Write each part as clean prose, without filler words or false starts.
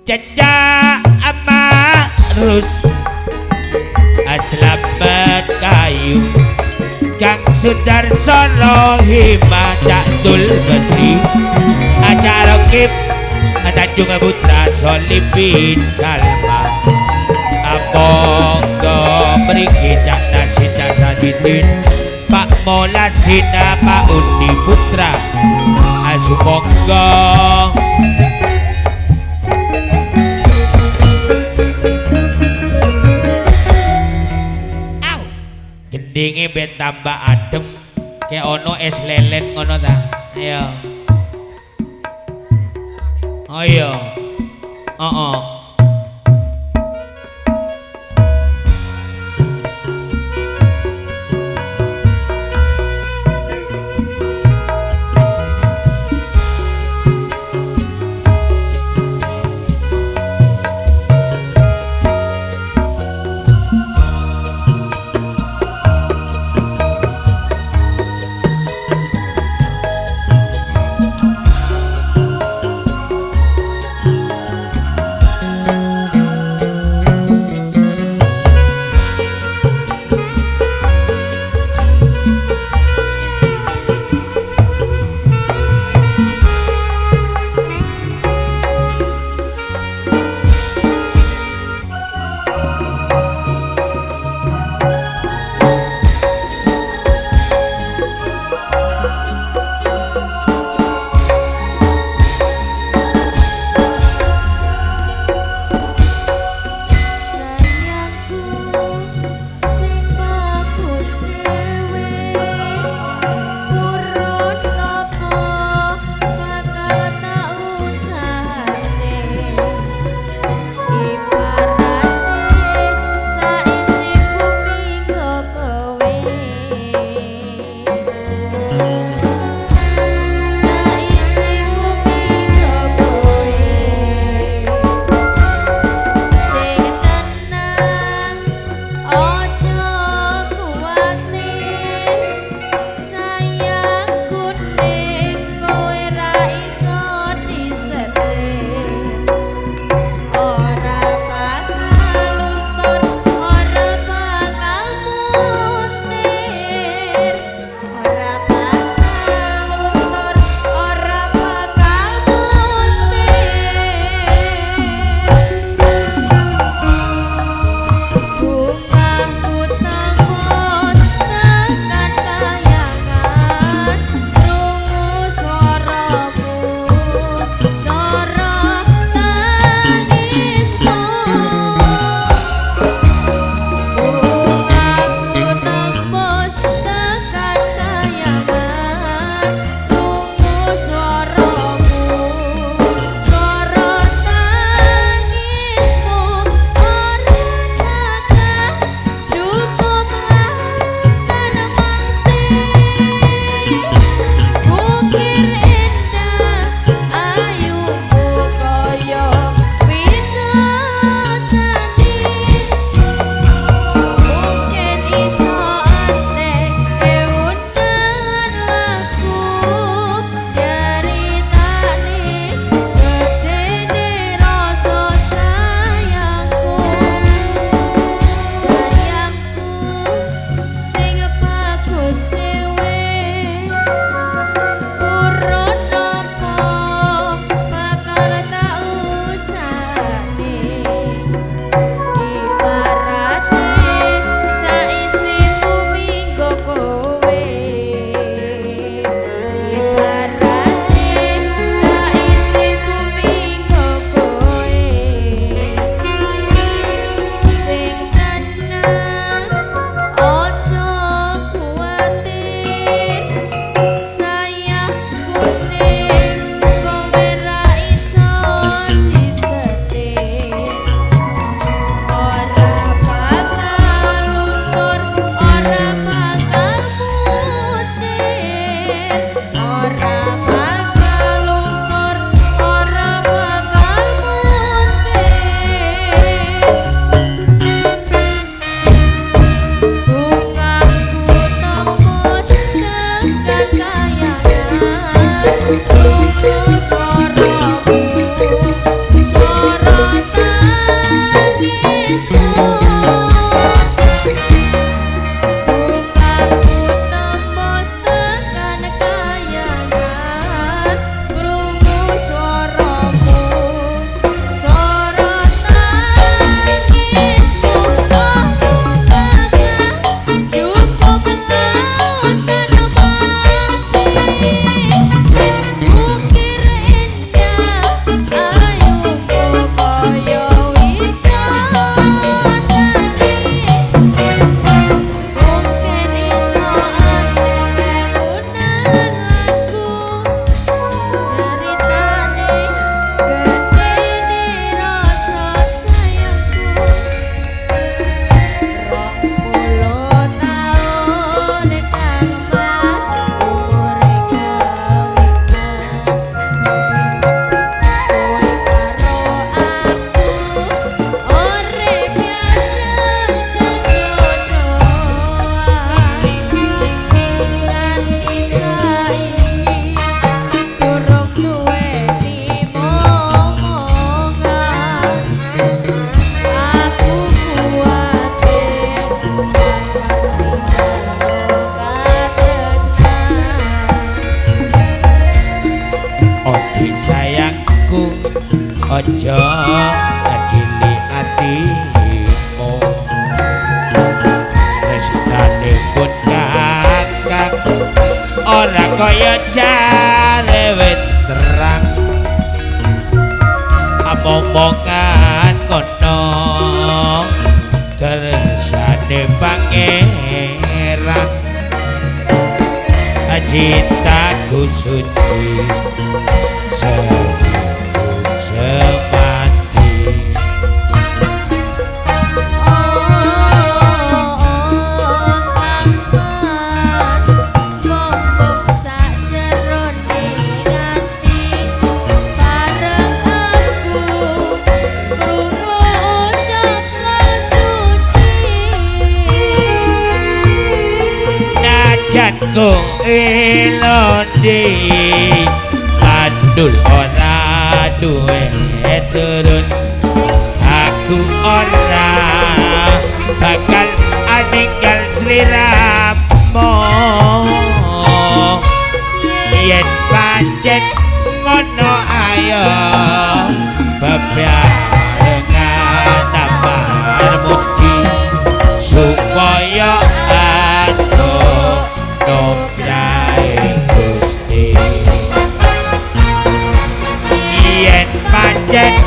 Cecak amarus Aslamet kayu Kang Sudarsono Hima Cakdul Bedri Acara Kip Tanjung Buta Solipin Salma Amonggo Meriki Cak Nasi Cak Sadidin Pak Mola Sina Pak Undi Putra Asumonggo gendinge ben tambah adem kayak ono es lelen ngono ta ayo ayo Ojo cilik atimu Restane pun kakak ora kaya cerewet terang Omongan kono kersane pangeran Cintaku suci semati Jatku ilondi Adul ora duwe turun Aku ora bakal aninggal sliramu Yen pancen ngono ayo bebarengan tambah muji supaya aku nobrai Gusti yen pancen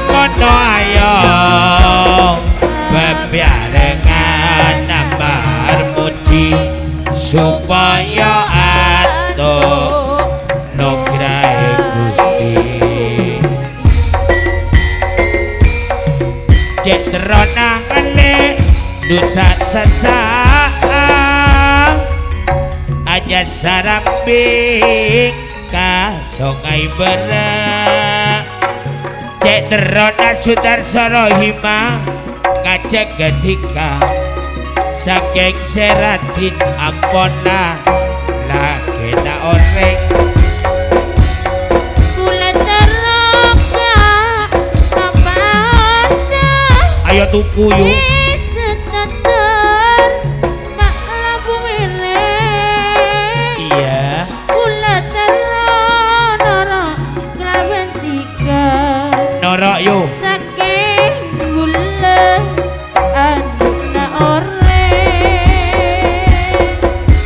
ngono ayo bebarengan nambah muji supaya aku nobrai Gusti cek terona ngale dosa sesaan aja sarambing ka songai berak cek terona sudar sorohima ngajak ketika saking seratin amponlah lagi na oreng kula teroka kapanda ayo tuku yuk Norok yo saking gula ana ore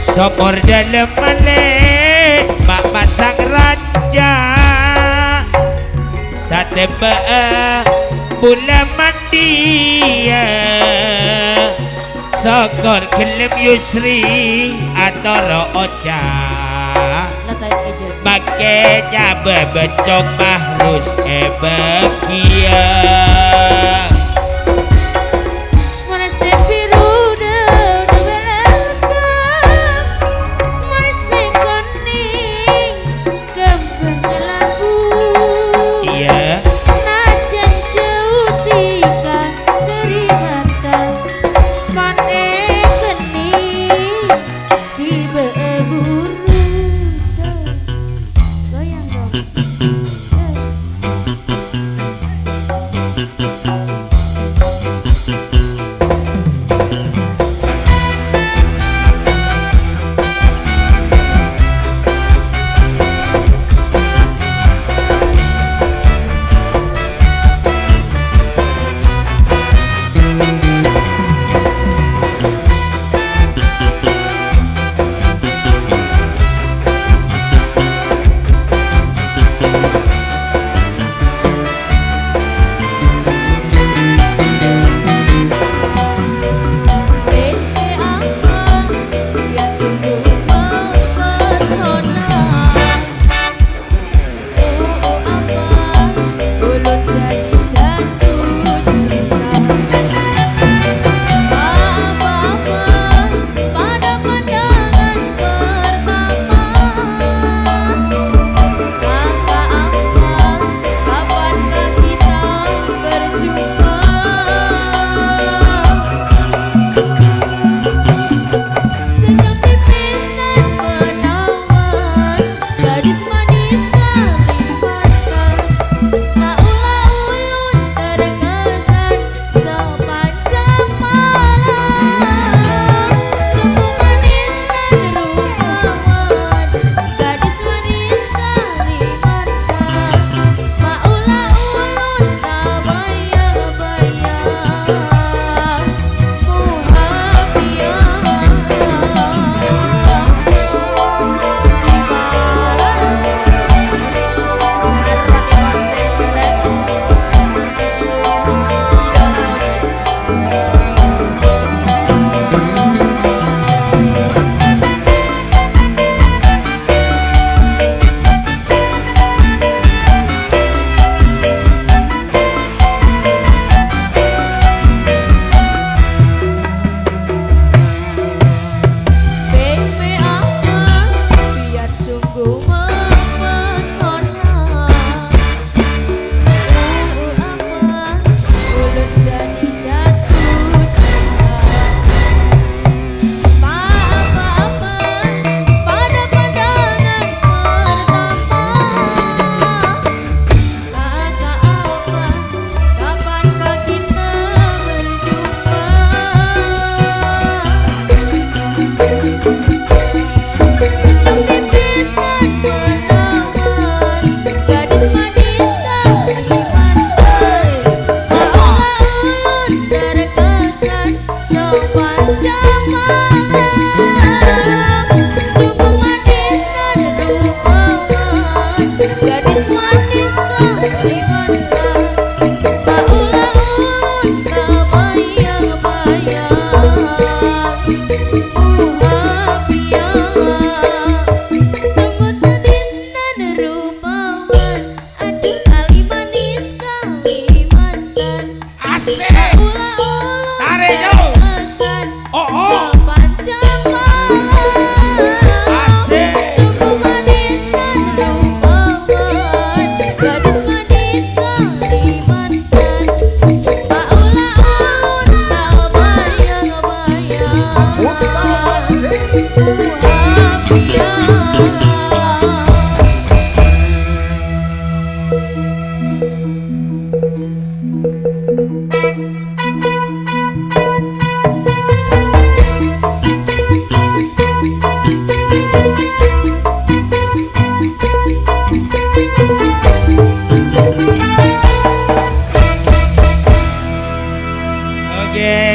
sopor dalem maneh mak pasang raja sate bula mandia sokor kelem yusri atoro oca makanya bebecok mahrus bahagia Marase biru de belaka Marase kuning kembang labu iya najan jauh tika dari mata mane geni kibe buru goyang dong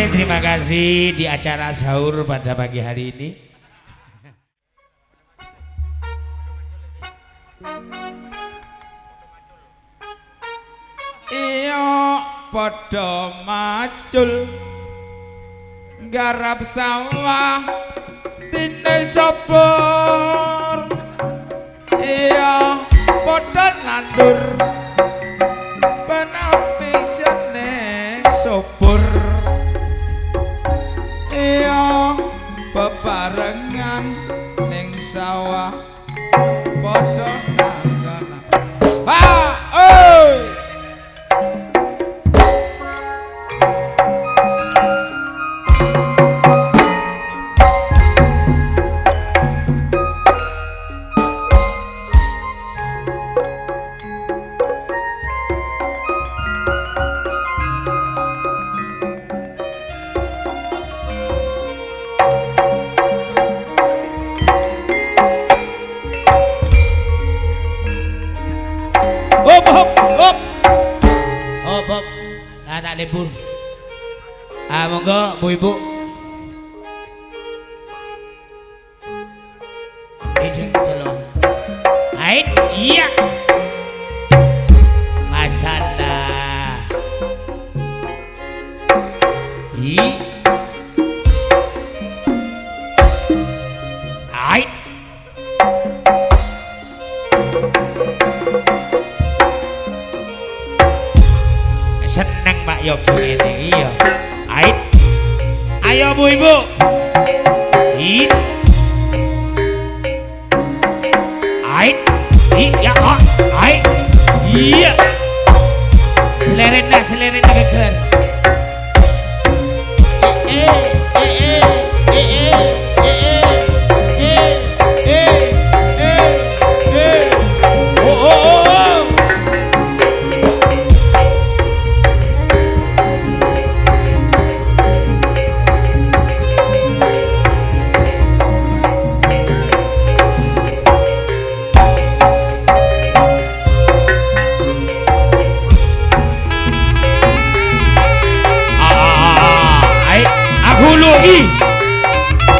Terima kasih di acara sahur pada pagi hari ini. Iyo padha macul garap sawah tine sobor. Iyo padha nandur penapi jane sobor. Iyo bebarengan ning sawah padha nanggana. Ha oi libur. Monggo Bu Ibu. Izin dulu. Ait, iya. Masalah. Ait. Seneng Pak Yogi ini, iya. Ait, ayo Bu Ibu. Ait, ait, iya kok, ait, iya. Selerin keker.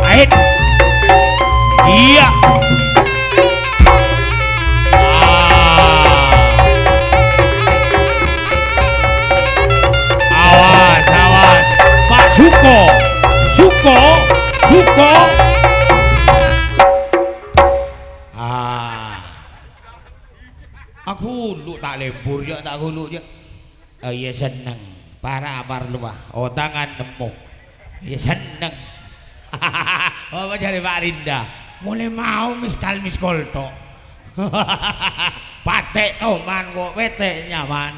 Ait, iya. Awas, Pak Suko. Aku lu tak lembur ya, tak hulu ya. Oh iya seneng, para amar luah, oh tangan nemu. Ya seneng. Oh cari Pak Rinda. Mulai mau miskal miskol tok. Patek toman kok wetek nyaman.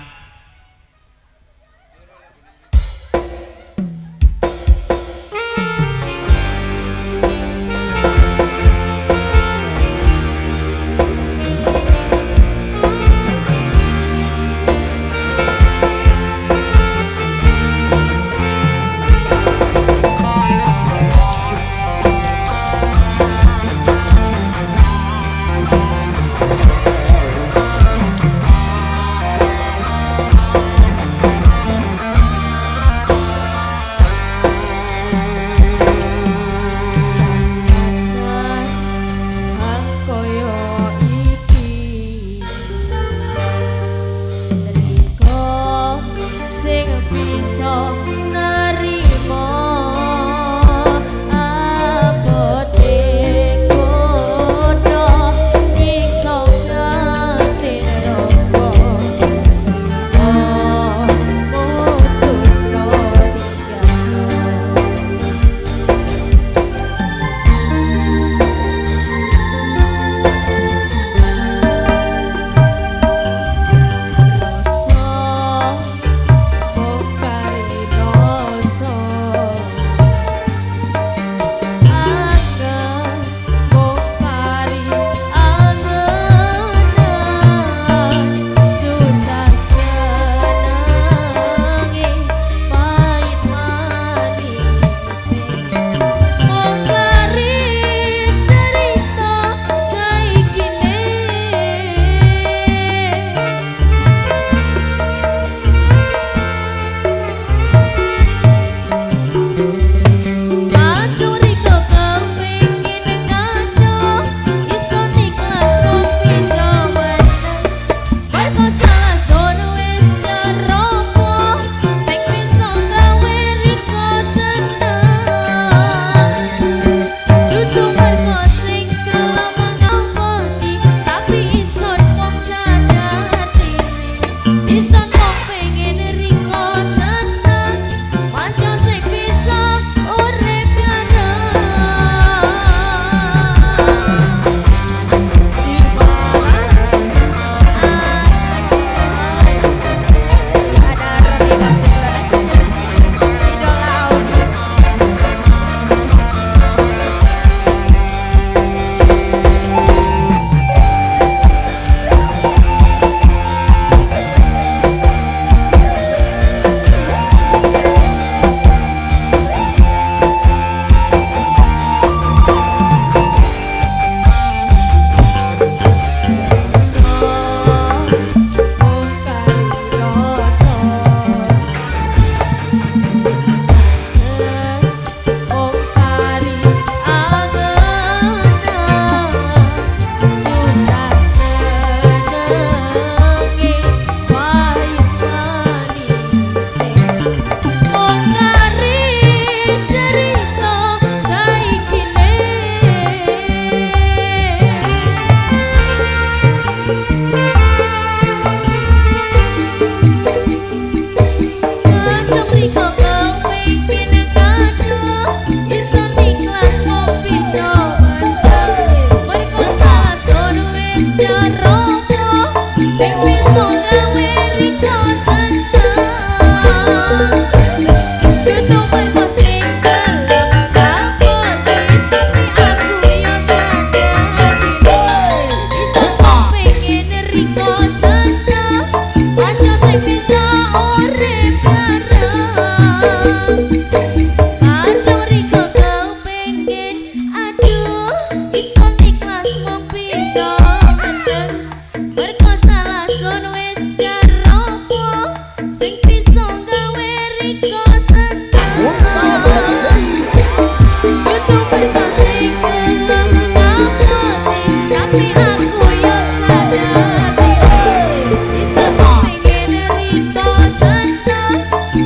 youtuber kasih gelem ngamati, tapi aku yo sadar diri. Bisa sing kene riko seneng,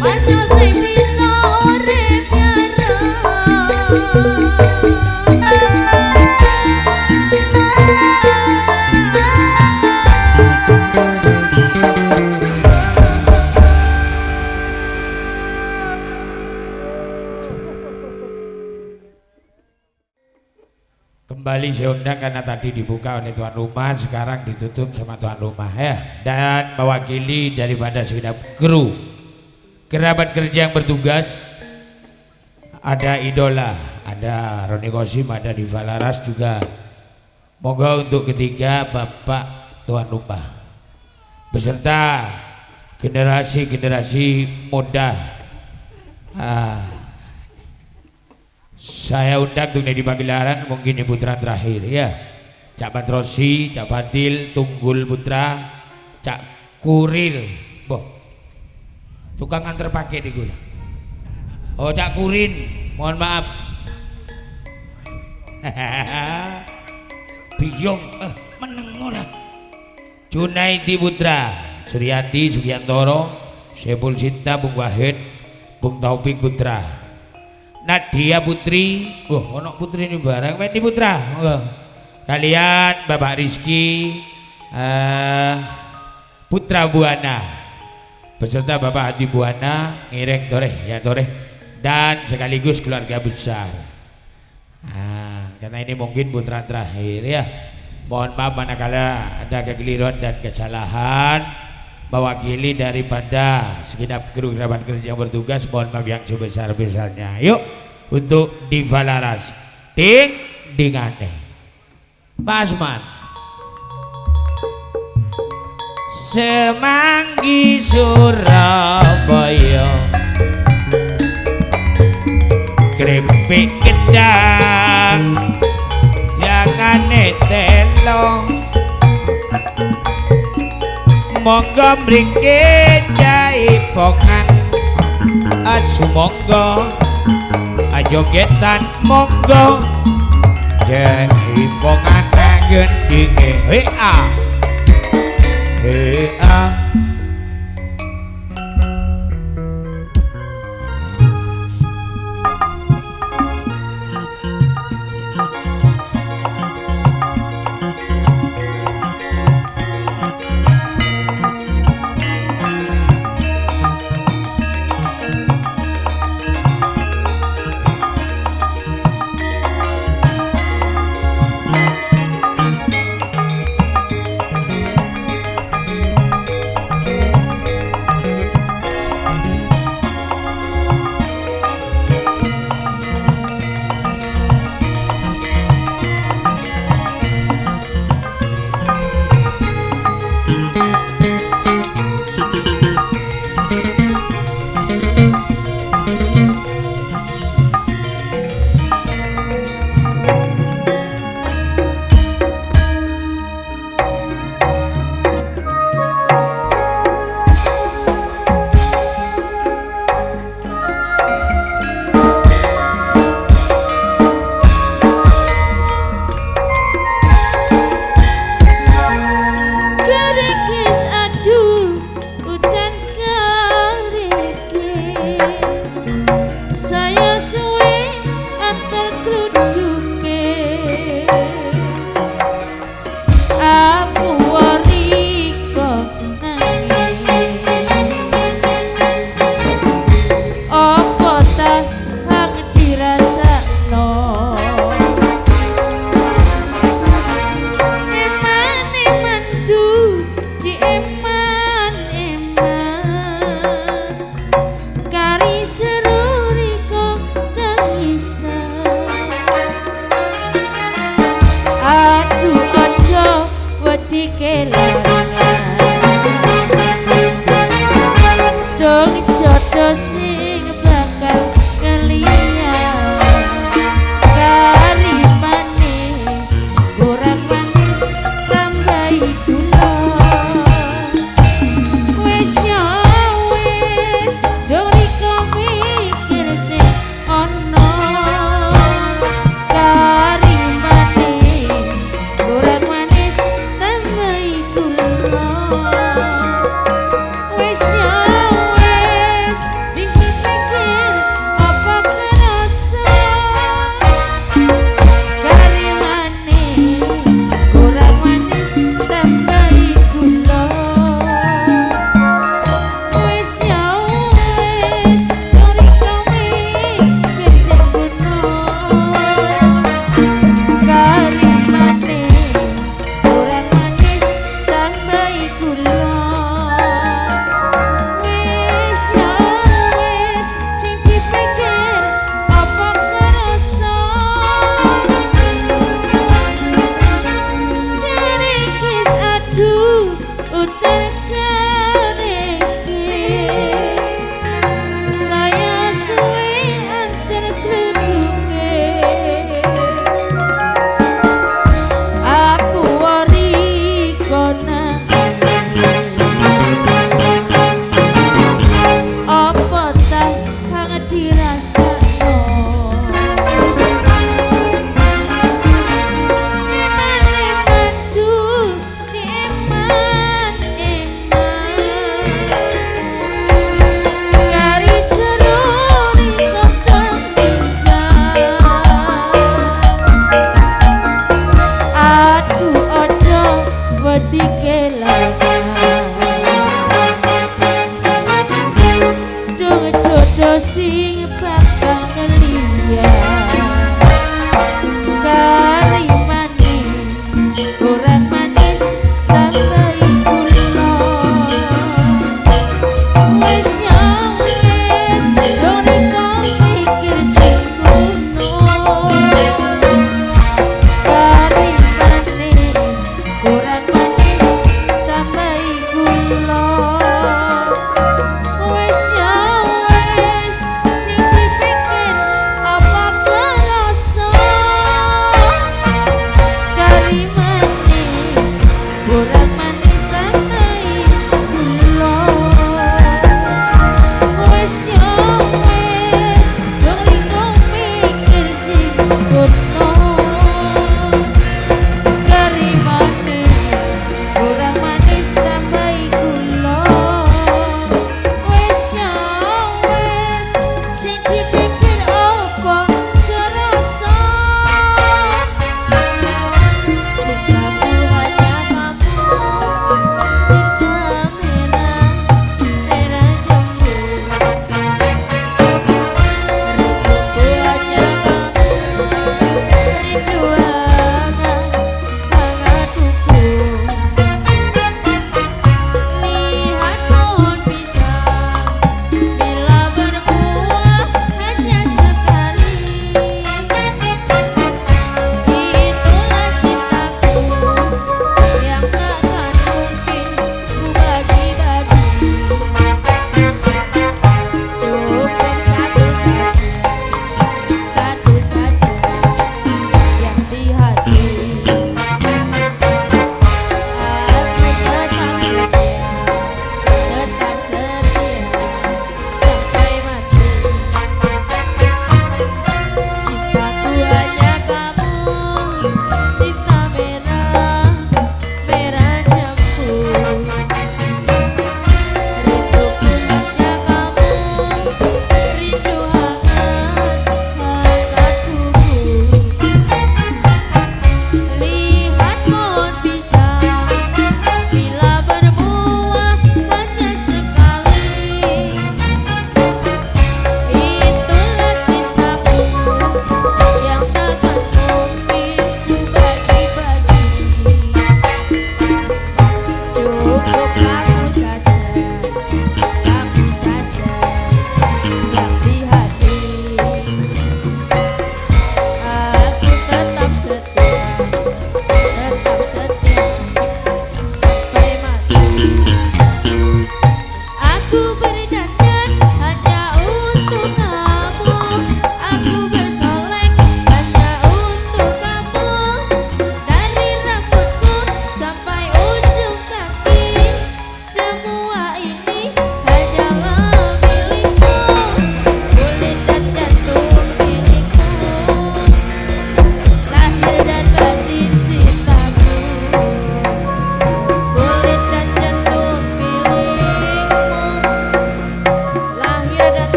masih sing bisa urip nyareng. Kembali saya undang karena tadi dibuka oleh tuan rumah, sekarang ditutup sama tuan rumah ya. Dan mewakili daripada segenap kru kerabat kerja yang bertugas, ada idola, ada Roni Kosim, ada Diva Laras juga. Moga untuk ketiga Bapak tuan rumah beserta generasi-generasi muda. Saya undang untuk di pagelaran mungkin ini putaran terakhir ya. Cak Patrosi, Cak Fatil, Tunggul Putra, Cak Kuril, boh, tukang antar paket di gula. Oh Cak Kurin, mohon maaf. Biyong, meneng ora. Junaidi Putra, Suryati, Sugiantoro, Sepul Sinta, Bung Wahid, Bung Taufik Putra. Nadia Putri, ono putri ini barang, Wendy Putra, kalian Bapak Rizky, Putra Buana, beserta Bapak Hadi Buana, Ngireng Toreh, ya Toreh, dan sekaligus keluarga besar. Karena ini mungkin putaran terakhir ya. Mohon maaf manakala ada kekeliruan dan kesalahan. Mewakili daripada segenap kru kerabat kerja yang bertugas, mohon maaf yang sebesar-besarnya. Yuk untuk Diva Laras, ding dingane Mas Man. Semanggi Surabaya, krepek gedang, jangan telo. Monggo mriki jaipongan, sumonggo ajogetan monggo jaipongan anggen dinge hea.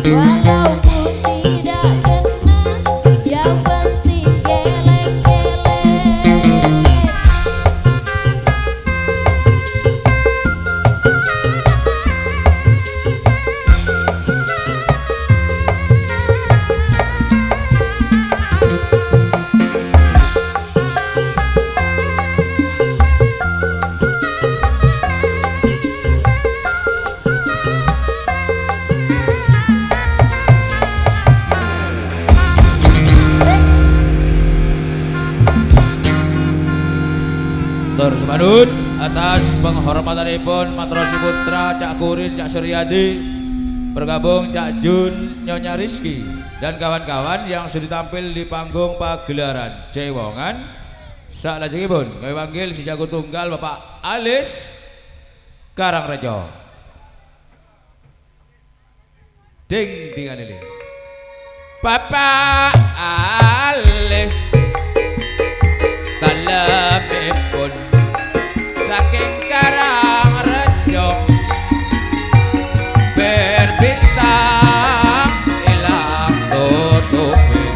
Walaupun tidak kena, yang penting geleng-geleng. Tur semanun atas penghormatanipun Matrosi Putra Cak Kurin Cak Suryadi bergabung Cak Jun Nyonya Rizky dan kawan-kawan yang sudah tampil di panggung pagelaran Cewongan. Salajengipun kami panggil si jago tunggal Bapak Alis Karangrejo. Ding dingan ini Bapak Alis talemipun saking Karangrejo berbintang ilang tutupi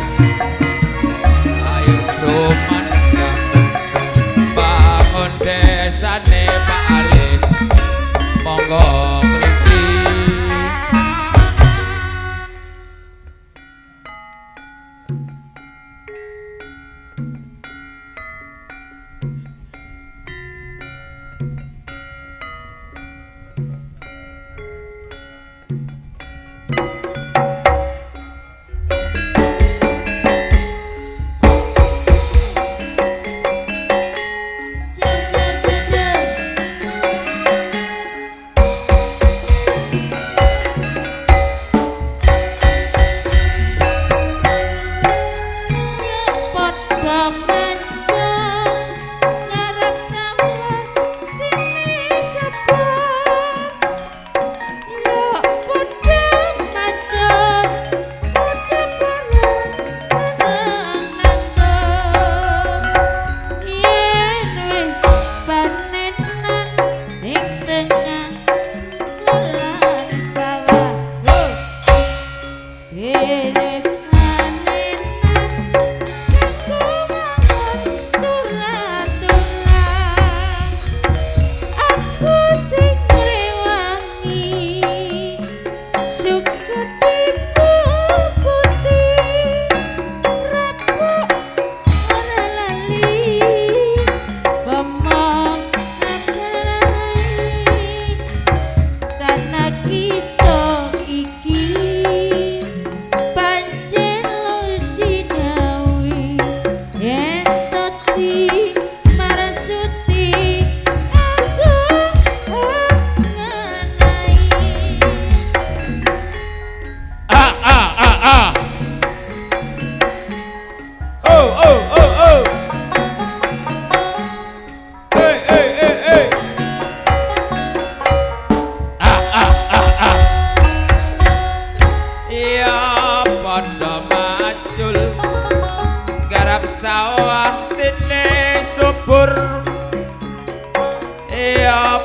ayo sumandang bangun desane Pak Alis monggo ngriji.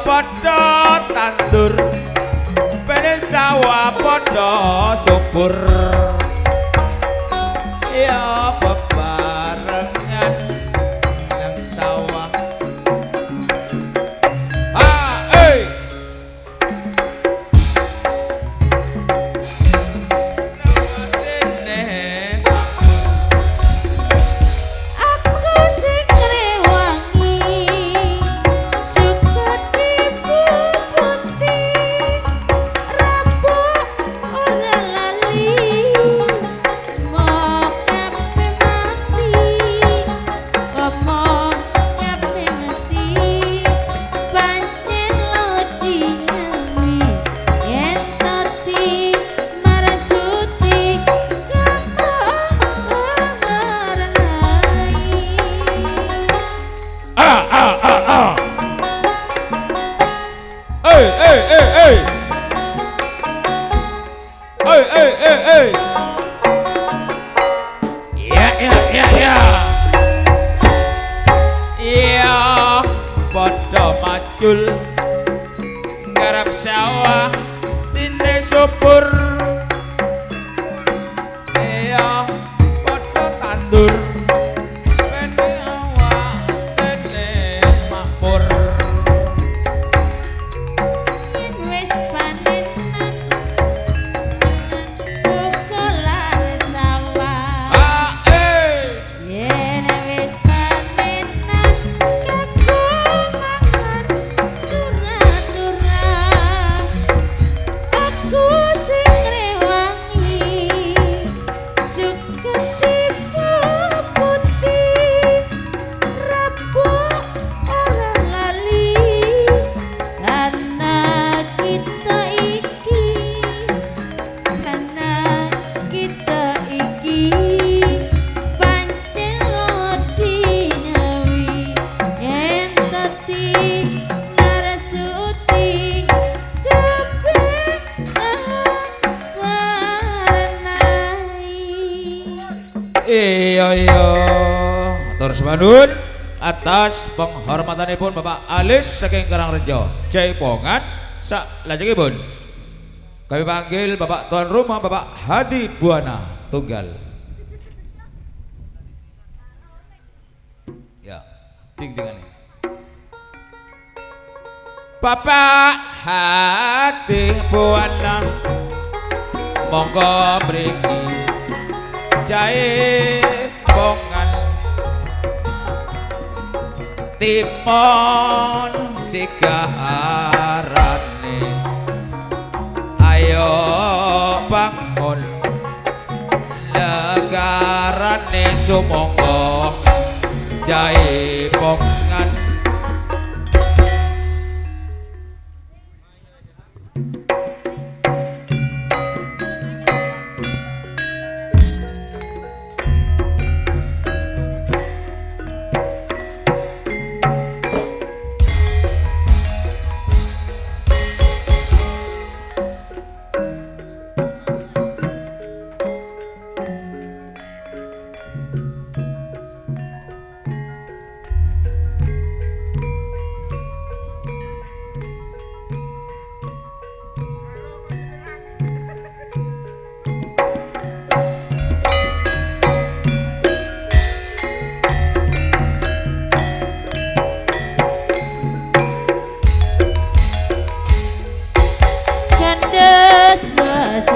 padha tandur benes sawah padha subur ya bebarengan nang sawah tandur bene awak dene makmur yen wis panen bukolan sawah yen wis panen kebumangan turah-turah aku sing rewangi suka dipuputi rabuk ora lali karena kita iki pancen lodi nyawi yen tati narasuti depe warnai. Iya tur semanun atas penghormatanipun Bapak Alis saking Karangrejo Jaipongan sak lajengipun kami panggil Bapak tuan rumah Bapak Hadi Buana Tunggal. Ya, ding-dingan nih. Bapak Hadi Buana monggo mriki Jaipongan timon sigarane ayo bangun negarane sumangga Jaipongan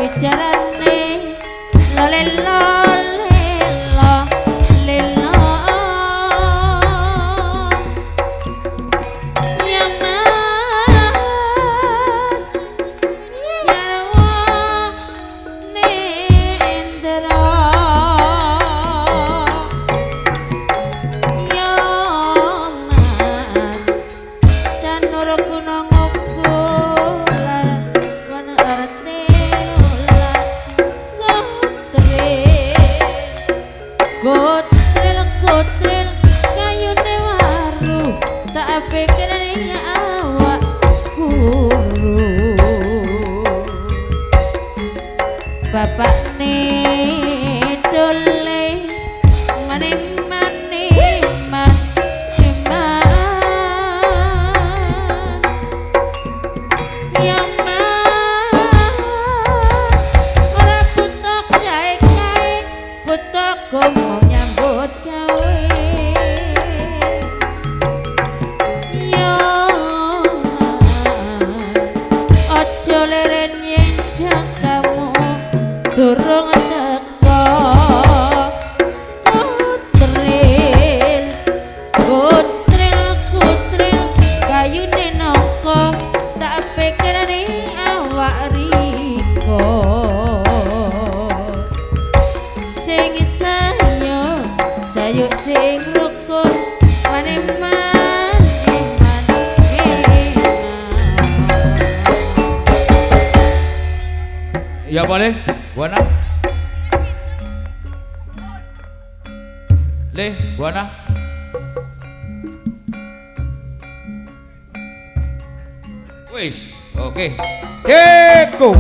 Wicarane lolelo lelo lelo ya mas jarwo nendra ya mas janur gunung Gotrel kayune waru tak pikirane awak guru bapak ne dole mane mas ya mas ora putok jae kae putok ngomong nyambut gawe yo ojo leren yen jangkamu durung teko kutril kayune nangka tak pikirane awak riko sing sayuk sing rukun maneman ya boleh Buana Le Buana wis oke Ceko